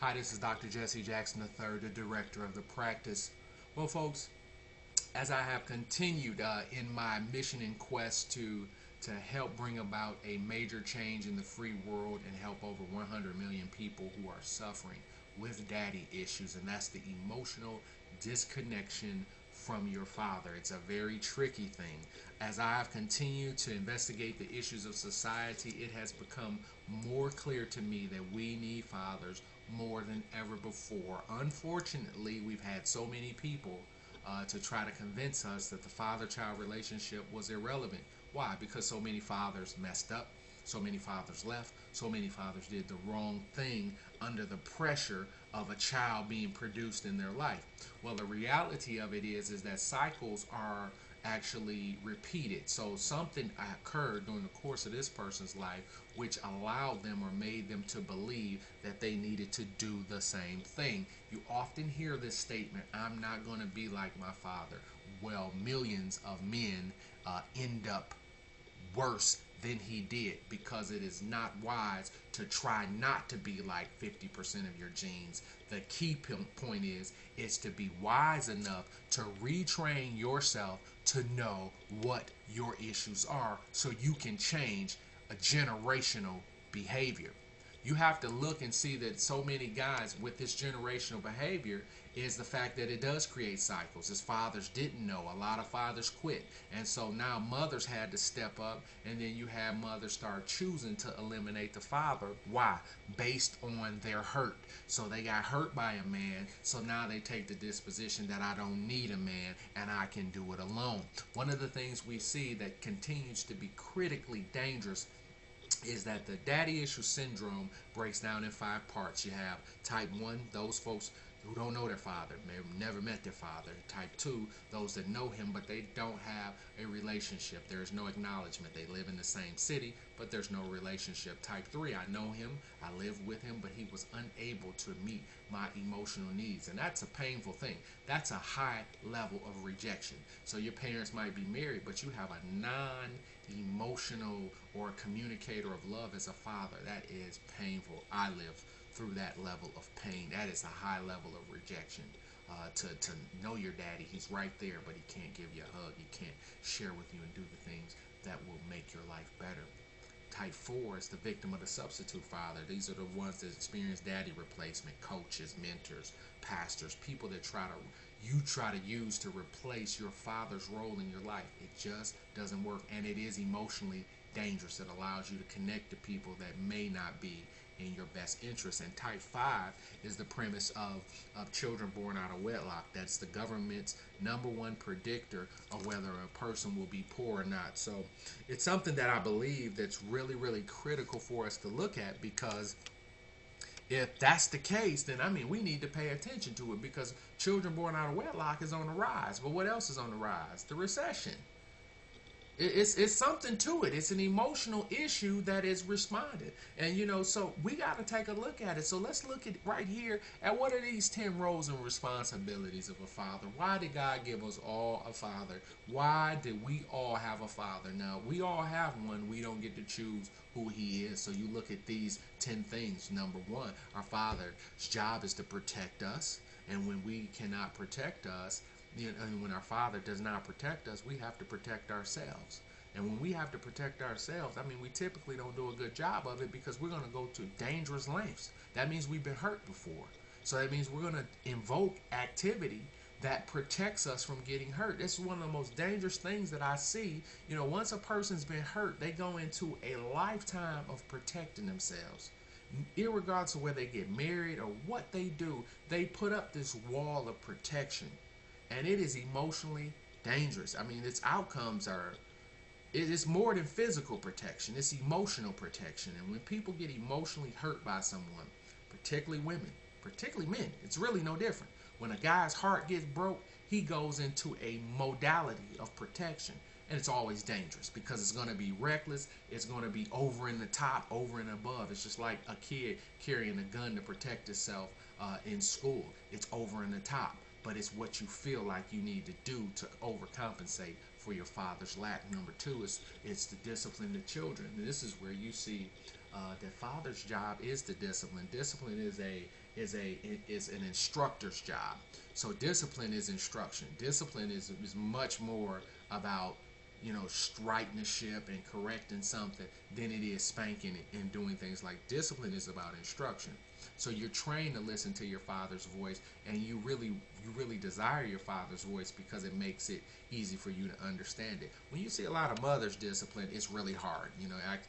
Hi, this is Dr. Jesse Jackson III, the director of the practice. Well, folks, as I have continued in my mission and quest to help bring about a major change in the free world and help over 100 million people who are suffering with daddy issues, and that's the emotional disconnection from your father. It's a very tricky thing. As I have continued to investigate the issues of society, it has become more clear to me that we need fathers more than ever before. Unfortunately, we've had so many people to try to convince us that the father-child relationship was irrelevant. Why? Because so many fathers messed up, so many fathers left, so many fathers did the wrong thing under the pressure of a child being produced in their life. Well, the reality of it is that cycles are actually repeated. So something occurred during the course of this person's life which allowed them or made them to believe that they needed to do the same thing. You often hear this statement, I'm not going to be like my father. Well, millions of men end up worse than he did, because it is not wise to try not to be like 50% of your genes. The key point is to be wise enough to retrain yourself to know what your issues are so you can change a generational behavior. You have to look and see that so many guys with this generational behavior is the fact that it does create cycles. As fathers didn't know, a lot of fathers quit, and so now mothers had to step up, and then you have mothers start choosing to eliminate the father. Why? Based on their hurt. So they got hurt by a man, so now they take the disposition that I don't need a man and I can do it alone. One of the things we see that continues to be critically dangerous is that the daddy issue syndrome breaks down in 5 parts. You have type 1, those folks who don't know their father, may have never met their father. Type 2, those that know him but they don't have a relationship. There is no acknowledgement. They live in the same city but there's no relationship. Type 3, I know him, I live with him, but he was unable to meet my emotional needs. And that's a painful thing. That's a high level of rejection. So your parents might be married, but you have a non-emotional or communicator of love as a father. That is painful. I live through that level of pain. That is a high level of rejection. To know your daddy, he's right there, but he can't give you a hug. He can't share with you and do the things that will make your life better. Type 4 is the victim of the substitute father. These are the ones that experience daddy replacement, coaches, mentors, pastors, people that try to use to replace your father's role in your life. It just doesn't work, and it is emotionally dangerous. It allows you to connect to people that may not be in your best interest. And type 5 is the premise of children born out of wedlock. That's the government's #1 predictor of whether a person will be poor or not. So it's something that I believe that's really, really critical for us to look at, because if that's the case, then I mean we need to pay attention to it, because children born out of wedlock is on the rise. But what else is on the rise? The recession. It's something to it. It's an emotional issue that is responded. And so we got to take a look at it. So let's look at right here at what are these 10 roles and responsibilities of a father. Why did God give us all a father? Why did we all have a father? Now, we all have one. We don't get to choose who he is. So you look at these 10 things. Number 1, our father's job is to protect us. And when we cannot protect us, and when our father does not protect us, we have to protect ourselves. And when we have to protect ourselves, I mean, we typically don't do a good job of it, because we're going to go to dangerous lengths. That means we've been hurt before. So that means we're going to invoke activity that protects us from getting hurt. This is one of the most dangerous things that I see. Once a person's been hurt, they go into a lifetime of protecting themselves. Irregardless of whether they get married or what they do, they put up this wall of protection. And it is emotionally dangerous. I mean, its outcomes it is more than physical protection. It's emotional protection. And when people get emotionally hurt by someone, particularly women, particularly men, it's really no different. When a guy's heart gets broke, he goes into a modality of protection. And it's always dangerous, because it's going to be reckless. It's going to be over in the top, over and above. It's just like a kid carrying a gun to protect itself in school. It's over in the top. But it's what you feel like you need to do to overcompensate for your father's lack. Number 2 is it's to discipline the children. And this is where you see that father's job is to discipline. Discipline is is an instructor's job. So discipline is instruction. Discipline is much more about, striking the ship and correcting something than it is spanking it and doing things. Like discipline is about instruction. So you're trained to listen to your father's voice, and you really desire your father's voice because it makes it easy for you to understand it. When you see a lot of mothers discipline, it's really hard.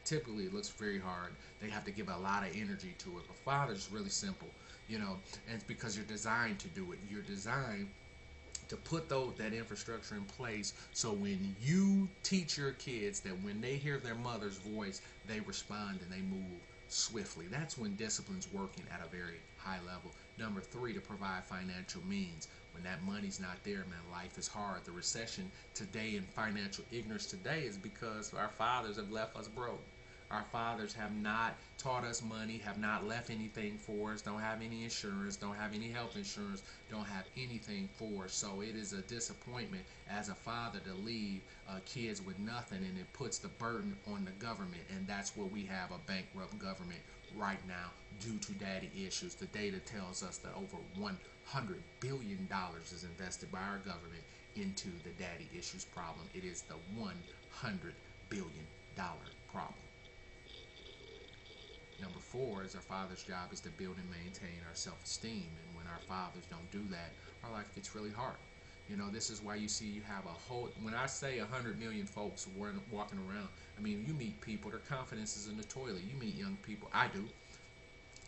Typically it looks very hard. They have to give a lot of energy to it. But father's really simple, and it's because you're designed to do it. You're designed to put that infrastructure in place, so when you teach your kids that when they hear their mother's voice, they respond and they move swiftly. That's when discipline's working at a very high level. Number 3, to provide financial means. When that money's not there, man, life is hard. The recession today and financial ignorance today is because our fathers have left us broke. Our fathers have not taught us money, have not left anything for us, don't have any insurance, don't have any health insurance, don't have anything for us. So it is a disappointment as a father to leave kids with nothing, and it puts the burden on the government. And that's what we have, a bankrupt government right now due to daddy issues. The data tells us that over $100 billion is invested by our government into the daddy issues problem. It is the $100 billion problem. Number 4 is our father's job is to build and maintain our self-esteem. And when our fathers don't do that, our life gets really hard. This is why you see you have a whole, when I say 100 million folks walking around, I mean, you meet people, their confidence is in the toilet. You meet young people, I do.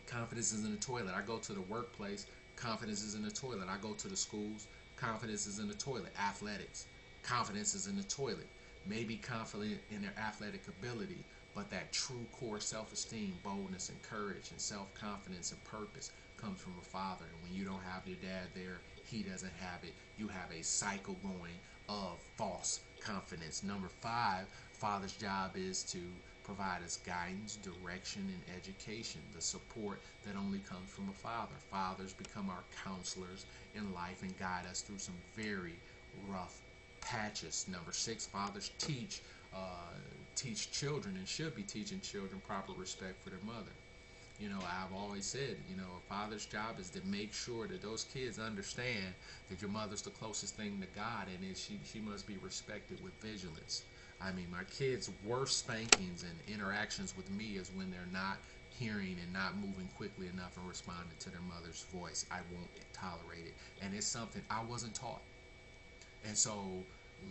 Confidence is in the toilet. I go to the workplace, confidence is in the toilet. I go to the schools, confidence is in the toilet. Athletics, confidence is in the toilet. Maybe confident in their athletic ability, but that true core self-esteem, boldness, and courage, and self-confidence and purpose comes from a father. And when you don't have your dad there, he doesn't have it. You have a cycle going of false confidence. Number 5, father's job is to provide us guidance, direction, and education, the support that only comes from a father. Fathers become our counselors in life and guide us through some very rough patches. Number 6, fathers teach children, and should be teaching children, proper respect for their mother. I've always said, a father's job is to make sure that those kids understand that your mother's the closest thing to God, and she must be respected with vigilance. I mean, my kids' worst spankings and interactions with me is when they're not hearing and not moving quickly enough and responding to their mother's voice. I won't tolerate it. And it's something I wasn't taught. And so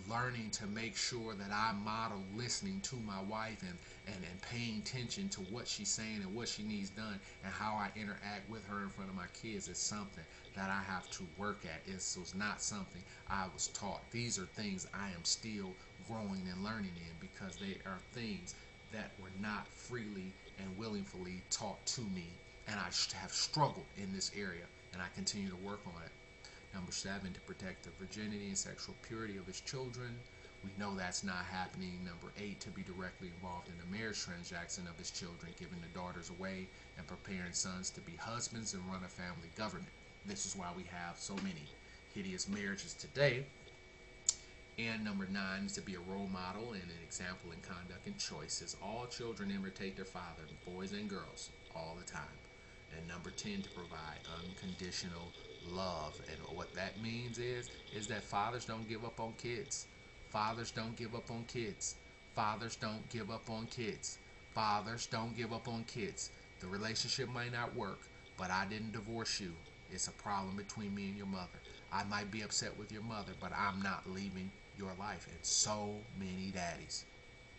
learning to make sure that I model listening to my wife and paying attention to what she's saying and what she needs done and how I interact with her in front of my kids is something that I have to work at. It was not something I was taught. These are things I am still growing and learning in, because they are things that were not freely and willingly taught to me, and I have struggled in this area, and I continue to work on it. Number 7, to protect the virginity and sexual purity of his children. We know that's not happening. Number 8, to be directly involved in the marriage transaction of his children, giving the daughters away and preparing sons to be husbands and run a family government. This is why we have so many hideous marriages today. And number 9 is to be a role model and an example in conduct and choices. All children imitate their father, boys and girls, all the time. And number 10, to provide unconditional love. And what that means is that fathers don't give up on kids. Fathers don't give up on kids. Fathers don't give up on kids. Fathers don't give up on kids. The relationship might not work, but I didn't divorce you. It's a problem between me and your mother. I might be upset with your mother, but I'm not leaving your life. And so many daddies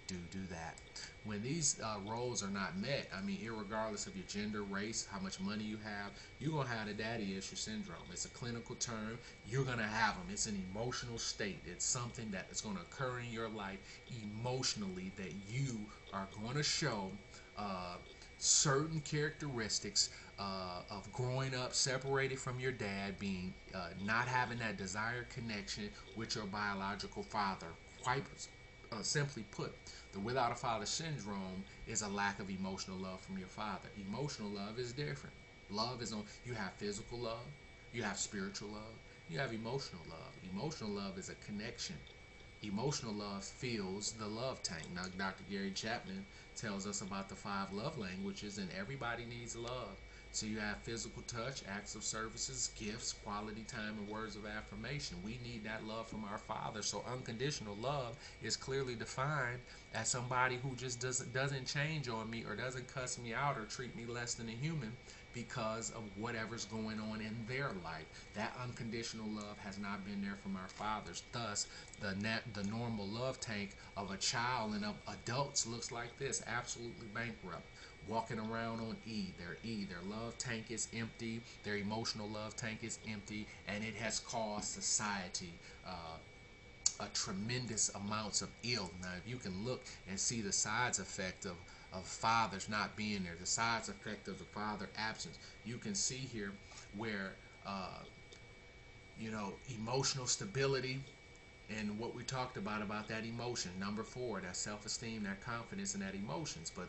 do that. When these roles are not met, I mean, irregardless of your gender, race, how much money you have, you're going to have the daddy issue syndrome. It's a clinical term. You're going to have them. It's an emotional state. It's something that is going to occur in your life emotionally, that you are going to show certain characteristics of growing up separated from your dad, being not having that desired connection with your biological father. Quite simply put, the without a father syndrome is a lack of emotional love from your father. Emotional love is different. Love is on, you have physical love, you have spiritual love, you have emotional love. Emotional love is a connection. Emotional love fills the love tank. Now, Dr. Gary Chapman tells us about the 5 love languages, and everybody needs love. So you have physical touch, acts of services, gifts, quality time, and words of affirmation. We need that love from our Father. So unconditional love is clearly defined as somebody who just doesn't change on me, or doesn't cuss me out, or treat me less than a human because of whatever's going on in their life. That unconditional love has not been there from our fathers. Thus, the normal love tank of a child and of adults looks like this: absolutely bankrupt, walking around on E. Their love tank is empty. Their emotional love tank is empty, and it has caused society a tremendous amounts of ill. Now, if you can look and see the sides effect of fathers not being there, the sides effect of the father absence, you can see here where emotional stability, and what we talked about that emotion, number 4, that self-esteem, that confidence, and that emotions. But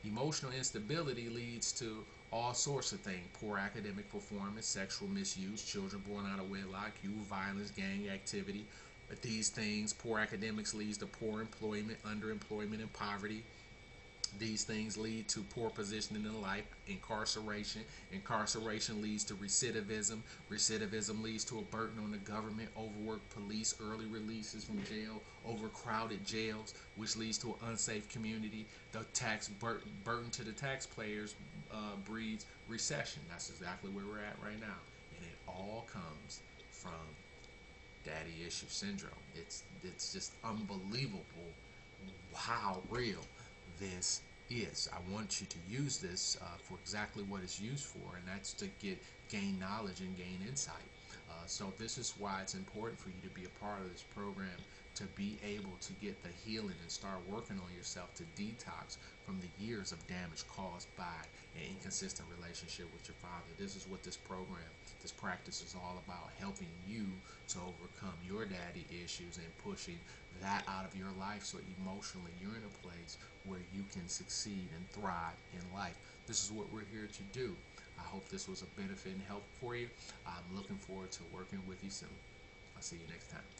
emotional instability leads to all sorts of things: poor academic performance, sexual misuse, children born out of wedlock, youth violence, gang activity. But these things, poor academics leads to poor employment, underemployment, and poverty. These things lead to poor positioning in life, incarceration. Incarceration leads to recidivism. Recidivism leads to a burden on the government, overworked police, early releases from jail, overcrowded jails, which leads to an unsafe community. The tax burden to the taxpayers breeds recession. That's exactly where we're at right now. And it all comes from daddy issue syndrome. It's just unbelievable how real this is. I want you to use this for exactly what it's used for, and that's to gain knowledge and gain insight. So this is why it's important for you to be a part of this program, to be able to get the healing and start working on yourself, to detox from the years of damage caused by an inconsistent relationship with your father. This is what this program, this practice is all about: helping you to overcome your daddy issues and pushing that out of your life, so emotionally you're in a place where you can succeed and thrive in life. This is what we're here to do. I hope this was a benefit and help for you. I'm looking forward to working with you soon. I'll see you next time.